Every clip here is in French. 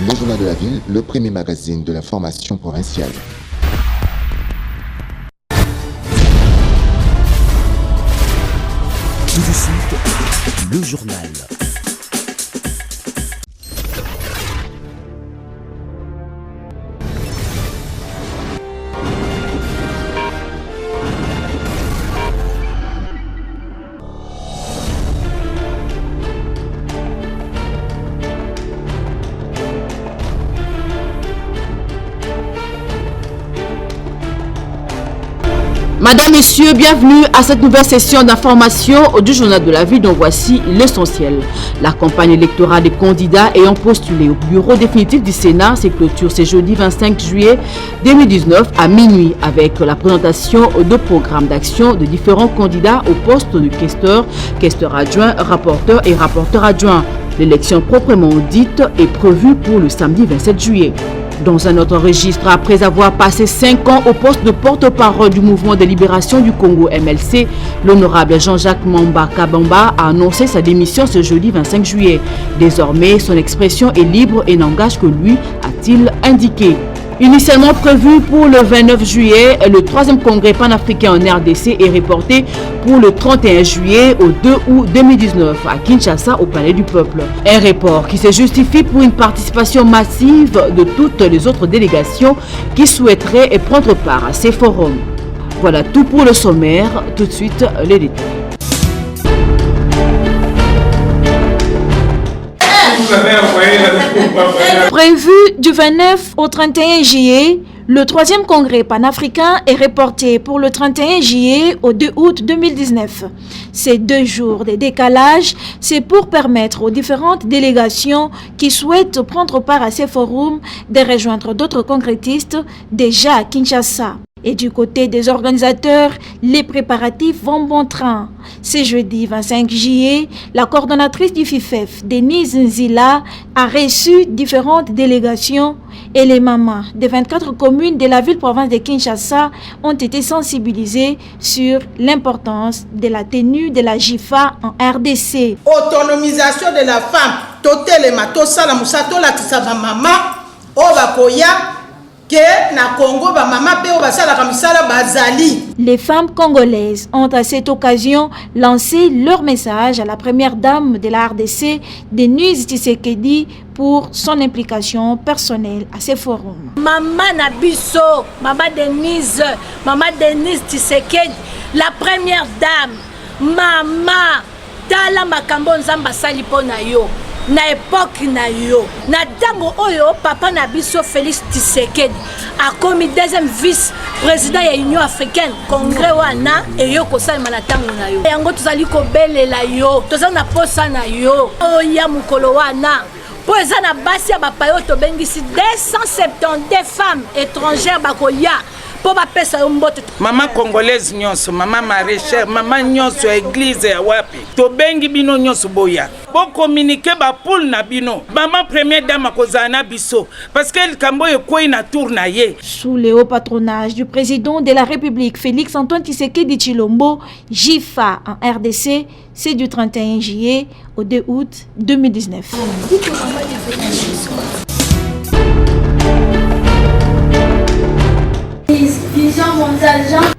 Le Journal de la Ville, le premier magazine de l'information provinciale. Tout de suite, le journal. Madame, Messieurs, bienvenue à cette nouvelle session d'information du Journal de la Ville dont voici l'essentiel. La campagne électorale des candidats ayant postulé au bureau définitif du Sénat se clôture ce jeudi 25 juillet 2019 à minuit avec la présentation de programmes d'action de différents candidats au poste de questeur, questeur adjoint, rapporteur et rapporteur adjoint. L'élection proprement dite est prévue pour le samedi 27 juillet. Dans un autre registre, après avoir passé 5 ans au poste de porte-parole du mouvement de libération du Congo MLC, l'honorable Jean-Jacques Mamba Kabamba a annoncé sa démission ce jeudi 25 juillet. Désormais, son expression est libre et n'engage que lui, a-t-il indiqué. Initialement prévu pour le 29 juillet, le 3e congrès panafricain en RDC est reporté pour le 31 juillet au 2 août 2019 à Kinshasa au Palais du Peuple. Un report qui se justifie pour une participation massive de toutes les autres délégations qui souhaiteraient prendre part à ces forums. Voilà tout pour le sommaire, tout de suite les détails. Prévu du 29 au 31 juillet, le 3e congrès panafricain est reporté pour le 31 juillet au 2 août 2019. Ces 2 jours de décalage, c'est pour permettre aux différentes délégations qui souhaitent prendre part à ces forums de rejoindre d'autres congressistes déjà à Kinshasa. Et du côté des organisateurs, les préparatifs vont bon train. Ce jeudi 25 juillet, la coordonnatrice du FIFEF, Denise Nzila, a reçu différentes délégations et les mamans des 24 communes de la ville-province de Kinshasa ont été sensibilisées sur l'importance de la tenue de la JIFA en RDC. Autonomisation de la femme, totelema, tosala musato la tisaba mama, obakoya. Les femmes congolaises ont à cette occasion lancé leur message à la première dame de la RDC, Denise Tshisekedi, pour son implication personnelle à ces forums. Maman Nabiso, Maman Denise Tshisekedi, la première dame, Maman Tala Makambo Nzamba Salipo na yo. Na époque na yo na tango oyo papa na biso Félix Tshisekedi a commis 2e vice-président ya Union africaine congrès wana eyo kosalema na tango na yo yango tozali kobelela yo tozali na posa na yo oya mukolo wana po eza na basi ya bapayo tobengisi 272 femmes étrangères bakoya. Maman congolaise nyonso, maman maraîchère, maman nyonso église ya wapi. Tobengi bino nyonso boya. Bo communiquer ba poule na bino. Maman première dame akozana biso parce que le kambo ekoi na tour na ye. Sous le haut patronage du président de la République Félix Antoine Tshisekedi Tshilombo, JIFA en RDC, c'est du 31 juillet au 2 août 2019.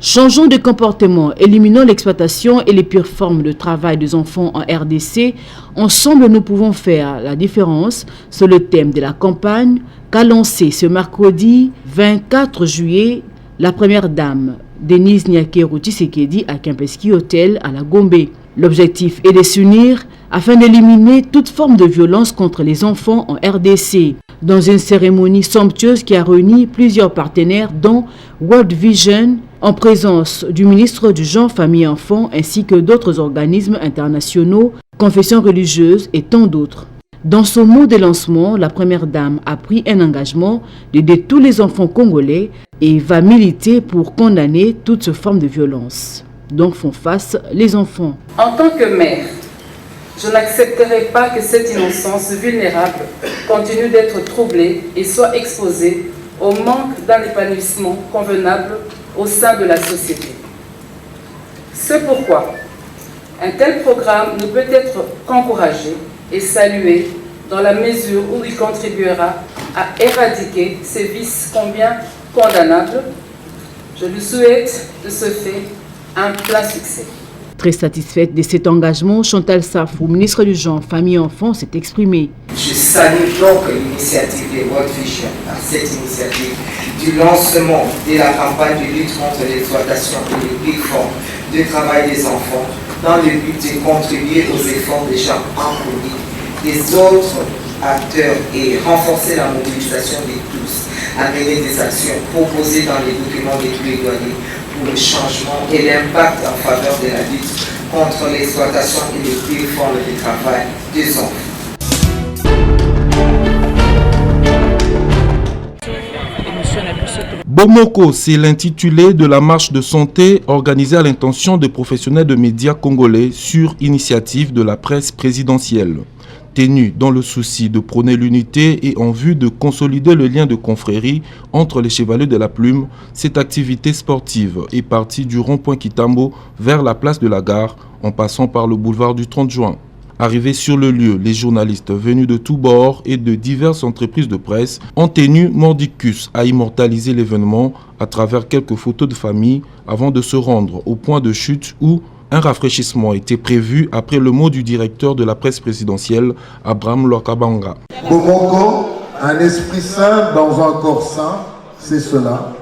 Changeons de comportement, éliminons l'exploitation et les pires formes de travail des enfants en RDC. Ensemble, nous pouvons faire la différence. C'est le thème de la campagne qu'a lancé ce mercredi 24 juillet la première dame, Denise Nyakeru Tshisekedi, à Kempinski Hotel à la Gombe. L'objectif est de s'unir afin d'éliminer toute forme de violence contre les enfants en RDC. Dans une cérémonie somptueuse qui a réuni plusieurs partenaires dont World Vision, en présence du ministre du Genre, Famille et Enfants ainsi que d'autres organismes internationaux, confessions religieuses et tant d'autres. Dans son mot de lancement, la première dame a pris un engagement d'aider tous les enfants congolais et va militer pour condamner toute forme de violence dont font face les enfants. En tant que mère, je n'accepterai pas que cette innocence vulnérable continue d'être troublée et soit exposée au manque d'un épanouissement convenable au sein de la société. C'est pourquoi un tel programme ne peut être qu'encouragé et salué dans la mesure où il contribuera à éradiquer ces vices combien condamnables. Je lui souhaite de ce fait un plein succès. Très satisfaite de cet engagement, Chantal Safou, ministre du Genre, Famille et Enfants, s'est exprimée. Je salue donc l'initiative de World Vision, à cette initiative du lancement de la campagne de lutte contre l'exploitation et les big formes de travail des enfants dans le but de contribuer aux efforts déjà inconnus des autres acteurs et renforcer la mobilisation de tous à mener des actions proposées dans les documents des plaidoyers pour le changement et l'impact en faveur de la lutte contre l'exploitation et les big formes de travail des enfants. Bomoko, c'est l'intitulé de la marche de santé organisée à l'intention de professionnels de médias congolais sur initiative de la presse présidentielle. Tenue dans le souci de prôner l'unité et en vue de consolider le lien de confrérie entre les Chevaliers de la Plume, cette activité sportive est partie du rond-point Kitambo vers la place de la Gare en passant par le boulevard du 30 juin. Arrivés sur le lieu, les journalistes venus de tous bords et de diverses entreprises de presse ont tenu mordicus à immortaliser l'événement à travers quelques photos de famille avant de se rendre au point de chute où un rafraîchissement était prévu après le mot du directeur de la presse présidentielle, Abraham Lwakabanga. Bomoko, un esprit sain dans un corps sain, c'est cela.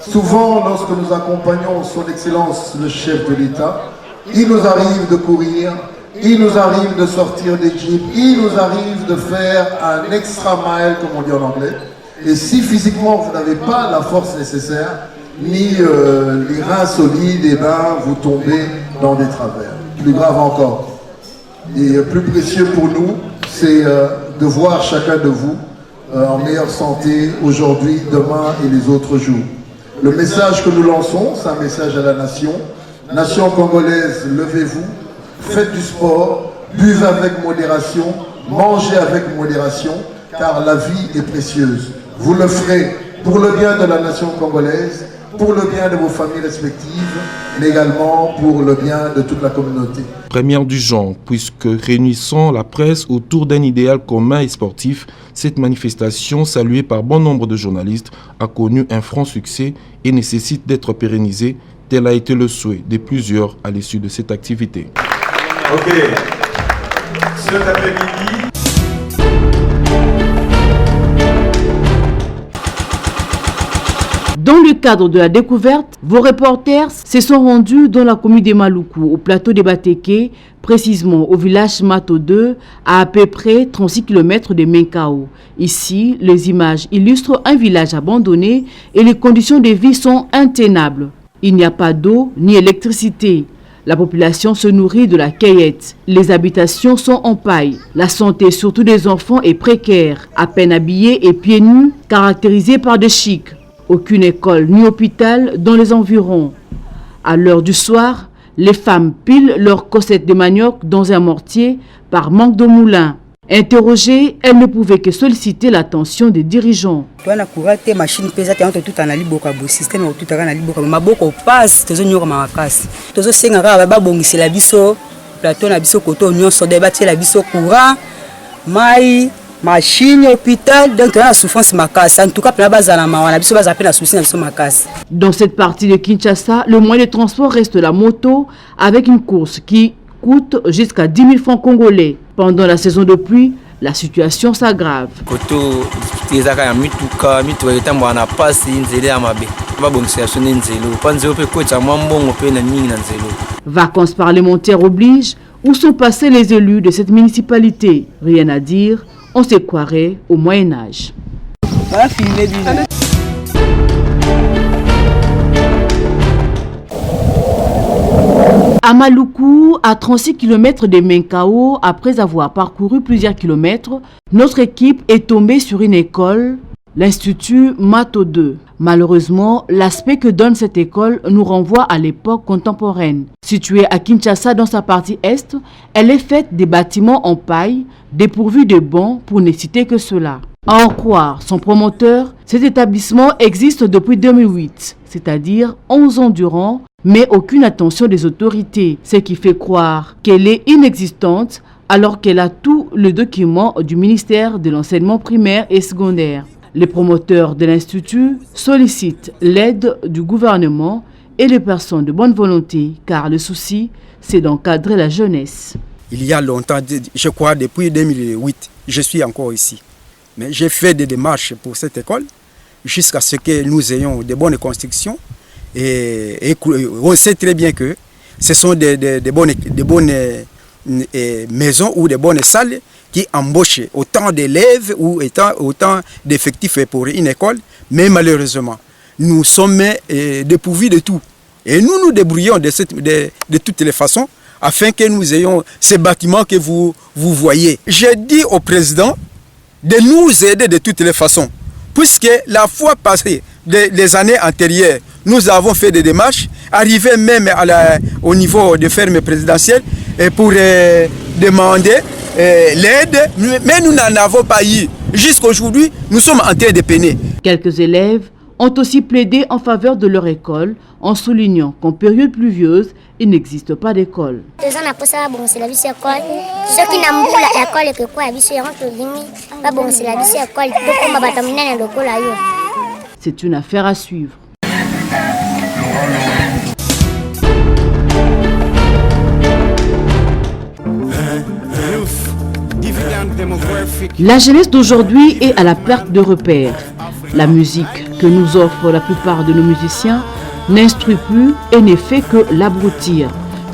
Souvent, lorsque nous accompagnons son Excellence le chef de l'État, il nous arrive de courir, il nous arrive de sortir des jeeps, il nous arrive de faire un extra mile, comme on dit en anglais. Et si physiquement vous n'avez pas la force nécessaire, ni les reins solides, et ben vous tombez dans des travers. Plus grave encore. Et plus précieux pour nous, c'est de voir chacun de vous en meilleure santé aujourd'hui, demain et les autres jours. Le message que nous lançons, c'est un message à la nation. Nation congolaise, levez-vous, faites du sport, buvez avec modération, mangez avec modération, car la vie est précieuse. Vous le ferez pour le bien de la nation congolaise, pour le bien de vos familles respectives, mais également pour le bien de toute la communauté. Première du genre, puisque réunissant la presse autour d'un idéal commun et sportif, cette manifestation, saluée par bon nombre de journalistes, a connu un franc succès et nécessite d'être pérennisée. Tel a été le souhait de plusieurs à l'issue de cette activité. Ok. Cet après-midi, Dans le cadre de la découverte, vos reporters se sont rendus dans la commune de Maluku, au plateau de Bateke, précisément au village Mato 2, à peu près 36 km de Menkao. Ici, les images illustrent un village abandonné et les conditions de vie sont intenables. Il n'y a pas d'eau ni électricité. La population se nourrit de la cueillette. Les habitations sont en paille. La santé, surtout des enfants, est précaire, à peine habillés et pieds nus, caractérisés par des chics. Aucune école ni hôpital dans les environs. À l'heure du soir, les femmes pilent leurs cossettes de manioc dans un mortier par manque de moulin. Interrogées, elles ne pouvaient que solliciter l'attention des dirigeants. Machine, hôpital, donc la souffrance macasse. En tout cas, dans cette partie de Kinshasa, le moyen de transport reste la moto avec une course qui coûte jusqu'à 10 000 francs congolais. Pendant la saison de pluie, la situation s'aggrave. Vacances parlementaires obligent. Où sont passés les élus de cette municipalité? Rien à dire. On se croirait au Moyen-Âge. À Maluku, à 36 km de Menkao, après avoir parcouru plusieurs kilomètres, notre équipe est tombée sur une école, l'Institut Mato 2. Malheureusement, l'aspect que donne cette école nous renvoie à l'époque contemporaine. Située à Kinshasa dans sa partie est, elle est faite des bâtiments en paille, dépourvus de bancs pour ne citer que cela. À en croire son promoteur, cet établissement existe depuis 2008, c'est-à-dire 11 ans durant, mais aucune attention des autorités, ce qui fait croire qu'elle est inexistante alors qu'elle a tous les documents du ministère de l'enseignement primaire et secondaire. Les promoteurs de l'Institut sollicitent l'aide du gouvernement et les personnes de bonne volonté, car le souci, c'est d'encadrer la jeunesse. Il y a longtemps, je crois depuis 2008, je suis encore ici. Mais j'ai fait des démarches pour cette école jusqu'à ce que nous ayons de bonnes constructions. Et on sait très bien que ce sont des bonnes maisons ou des bonnes salles qui embauchent autant d'élèves ou autant d'effectifs pour une école. Mais malheureusement, nous sommes dépourvus de tout. Et nous nous débrouillons de toutes les façons afin que nous ayons ces bâtiments que vous voyez. J'ai dit au président de nous aider de toutes les façons. Puisque la fois passée, les années antérieures, nous avons fait des démarches, arrivé même au niveau de ferme présidentielle pour demander l'aide, mais nous n'en avons pas eu. Jusqu'à aujourd'hui, nous sommes en train de peiner. Quelques élèves ont aussi plaidé en faveur de leur école en soulignant qu'en période pluvieuse, il n'existe pas d'école. C'est une affaire à suivre. La jeunesse d'aujourd'hui est à la perte de repères. La musique que nous offrent la plupart de nos musiciens n'instruit plus et ne fait que l'abrutir.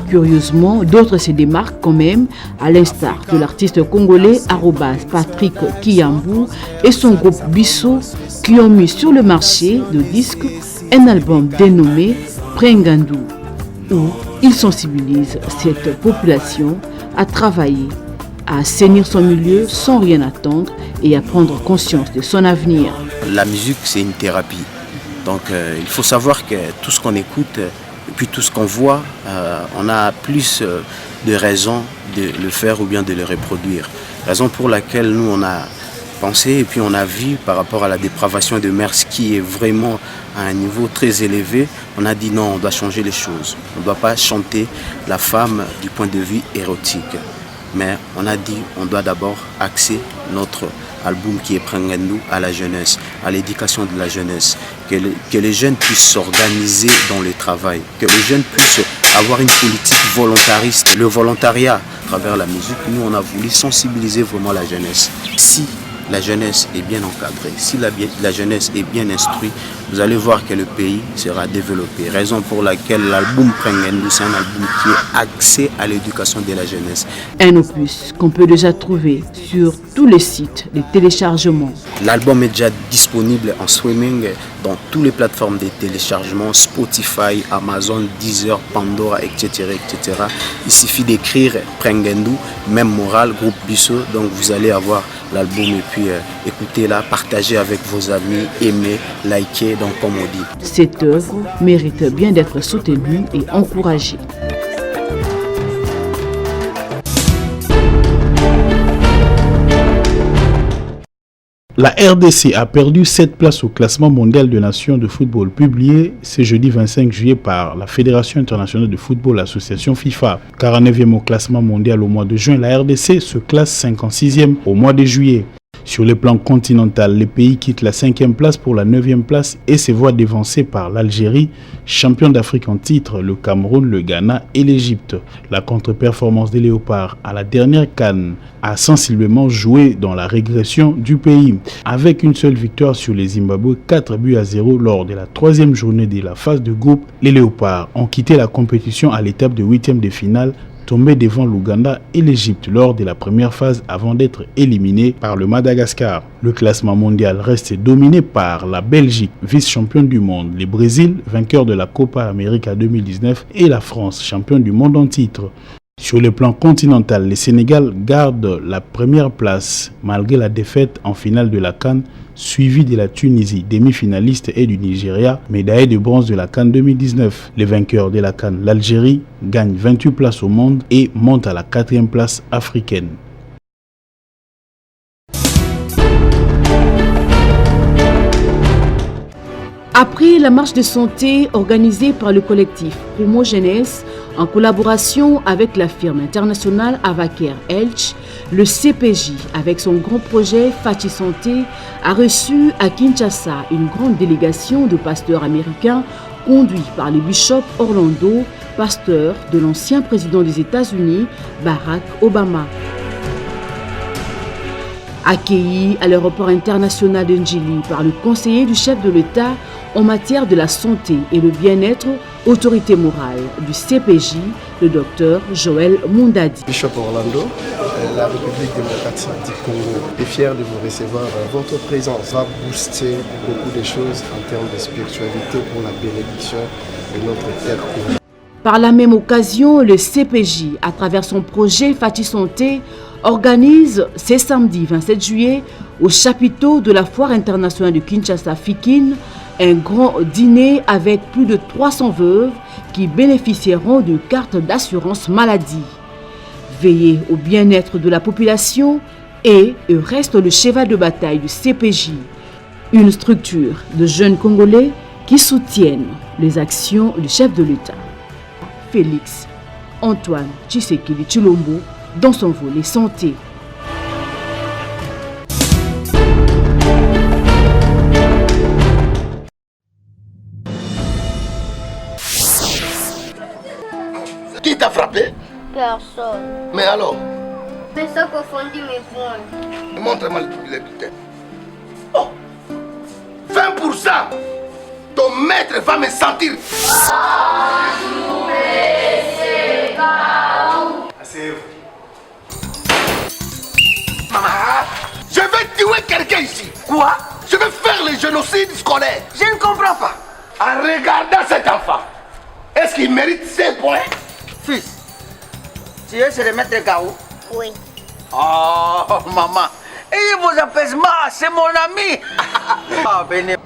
Curieusement, d'autres se démarquent quand même, à l'instar de l'artiste congolais Patrick Kiyambou et son groupe Bisso, qui ont mis sur le marché de disques un album dénommé Prengandu, où ils sensibilisent cette population à travailler, à assainir son milieu sans rien attendre et à prendre conscience de son avenir. La musique, c'est une thérapie. Donc il faut savoir que tout ce qu'on écoute et puis tout ce qu'on voit, on a plus de raisons de le faire ou bien de le reproduire. Raison pour laquelle nous, on a pensé et puis on a vu par rapport à la dépravation de mœurs qui est vraiment à un niveau très élevé, on a dit non, on doit changer les choses. On ne doit pas chanter la femme du point de vue érotique. Mais on a dit on doit d'abord axer notre album qui est Prengandu à la jeunesse, à l'éducation de la jeunesse, que les jeunes puissent s'organiser dans le travail, que les jeunes puissent avoir une politique volontariste. Le volontariat, à travers la musique, nous on a voulu sensibiliser vraiment la jeunesse. Si la jeunesse est bien encadrée, si la jeunesse est bien instruite, vous allez voir que le pays sera développé. Raison pour laquelle l'album Prengandu, c'est un album qui est axé à l'éducation de la jeunesse. Un opus qu'on peut déjà trouver sur tous les sites de téléchargement. L'album est déjà disponible en streaming dans toutes les plateformes de téléchargement, Spotify, Amazon, Deezer, Pandora, etc. etc. Il suffit d'écrire Prengandu, même morale, groupe Bisso, donc vous allez avoir l'album et puis écoutez-la, partagez avec vos amis, aimez, likez, donc comme on dit. Cette œuvre mérite bien d'être soutenue et encouragée. La RDC a perdu 7 places au classement mondial de nations de football publié ce jeudi 25 juillet par la Fédération internationale de football, l'association FIFA. 49e au classement mondial au mois de juin, la RDC se classe 56e au mois de juillet. Sur le plan continental, les pays quittent la 5e place pour la 9e place et se voient dévancés par l'Algérie, champion d'Afrique en titre, le Cameroun, le Ghana et l'Égypte. La contre-performance des Léopards à la dernière CAN a sensiblement joué dans la régression du pays. Avec une seule victoire sur les Zimbabwe, 4-0 lors de la 3e journée de la phase de groupe, les Léopards ont quitté la compétition à l'étape de 8e de finale, tombé devant l'Ouganda et l'Égypte lors de la première phase avant d'être éliminé par le Madagascar. Le classement mondial reste dominé par la Belgique, vice-championne du monde, le Brésil, vainqueur de la Copa América 2019 et la France, championne du monde en titre. Sur le plan continental, le Sénégal garde la première place malgré la défaite en finale de la CAN, suivi de la Tunisie, demi-finaliste, et du Nigeria, médaillé de bronze de la CAN 2019. Les vainqueurs de la CAN, l'Algérie, gagne 28 places au monde et monte à la 4e place africaine. Après la marche de santé organisée par le collectif Promo Jeunesse En collaboration avec la firme internationale Avaker Elch, le CPJ, avec son grand projet Fachi Santé, a reçu à Kinshasa une grande délégation de pasteurs américains conduits par le bishop Orlando, pasteur de l'ancien président des États-Unis, Barack Obama. Accueilli à l'aéroport international de Njili par le conseiller du chef de l'État en matière de la santé et le bien-être, autorité morale du CPJ, le docteur Joël Mundadi. Bishop Orlando, la République démocratique du Congo est fière de vous recevoir. Votre présence va booster beaucoup de choses en termes de spiritualité pour la bénédiction de notre terre congolaise. Par la même occasion, le CPJ, à travers son projet Fachi Santé, organise ce samedi 27 juillet au chapiteau de la Foire internationale de Kinshasa Fikin un grand dîner avec plus de 300 veuves qui bénéficieront de cartes d'assurance maladie. Veiller au bien-être de la population et reste le cheval de bataille du CPJ, une structure de jeunes Congolais qui soutiennent les actions du chef de l'État. Félix Antoine Tshisekedi Tshilombo dans son volet santé. Qui t'a frappé? Personne. Mais alors? Mais ça confondit mes poings. Montre-moi les bulletins. Oh! 20%! Ton maître va me sentir. Maman, je vais tuer quelqu'un ici. Quoi? Je vais faire le génocide scolaire. Je ne comprends pas. En regardant cet enfant, est-ce qu'il mérite 5 points? Fils, tu es chez le maître Gao? Oui. Oh, maman. Et vos apaisements, c'est mon ami. Ah, venez.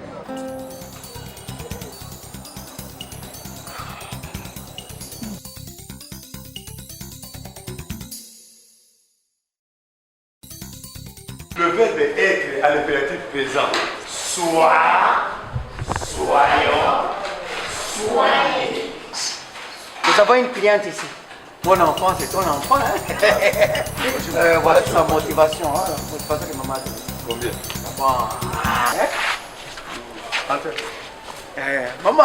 Le verbe être à l'impératif présent. Sois, soyons, soyez. Nous avons une cliente ici. Mon enfant, c'est ton enfant. Hein? Voilà sa motivation. Hein? C'est pas ça que maman a dit. Combien? Bon. Maman.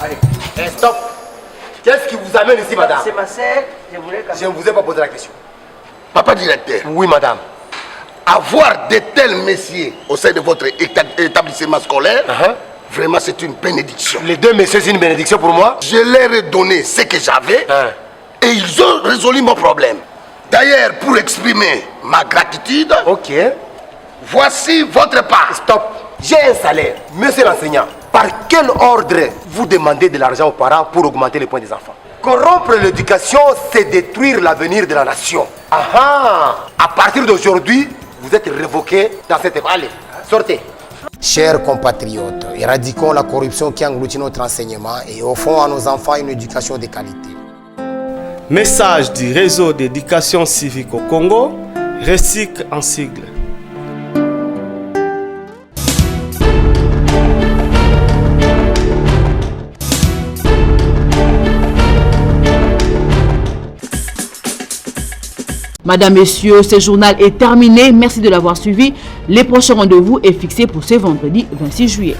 Allez, stop. Qu'est-ce qui vous amène ici, madame? C'est ma sœur. Je ne vous ai pas posé la question. Papa directeur. Oui, madame. Avoir de tels messieurs au sein de votre établissement scolaire, vraiment c'est une bénédiction. Les deux messieurs, c'est une bénédiction pour moi. Je leur ai donné ce que j'avais et ils ont résolu mon problème. D'ailleurs, pour exprimer ma gratitude, voici votre part. Stop. J'ai un salaire. Monsieur l'enseignant, par quel ordre vous demandez de l'argent aux parents pour augmenter les points des enfants? Corrompre l'éducation, c'est détruire l'avenir de la nation. À partir d'aujourd'hui, vous êtes révoqué dans cette école. Allez, sortez. Chers compatriotes, éradiquons la corruption qui engloutit notre enseignement et offrons à nos enfants une éducation de qualité. Message du réseau d'éducation civique au Congo, RECIC en sigle. Madame, Messieurs, ce journal est terminé. Merci de l'avoir suivi. Les prochains rendez-vous est fixé pour ce vendredi 26 juillet.